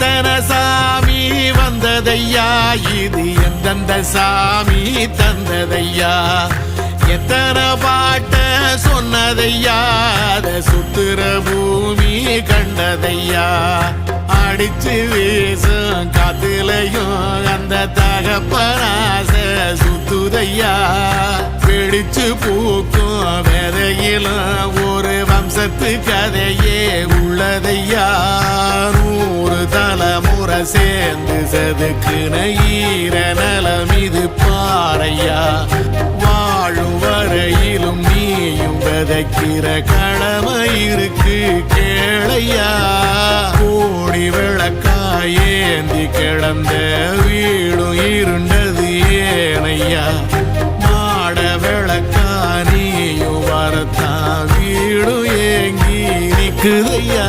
எத்தனை சாமி வந்ததையா, இது எந்தெந்த சாமி தந்ததையா, எத்தனை பாட்ட சொன்னதையா, அத சுத்துற பூமி கண்டதையா, அடிச்சு வீசும் காத்துலையும் அந்த தகப்பனாச சுத்துதையா, பிடிச்சு பூக்கும் விதையிலும் ஒரு வம்சத்து கதையே உள்ளதையா, 100 தலைமுறை சேர்ந்து செதுக்குன ஈர நலம் இது பாறையா, வாழும் வரையிலும் நீயும் விதைக்கிற கடமை இருக்கு கேளையா, கோடி விளக்காயேந்தி கிடந்த வீடும் இருண்டது ஏனையா, மாட விளக்கா நீயும் வரத்தான் வீடும் ஏங்கி நிக்குதையா.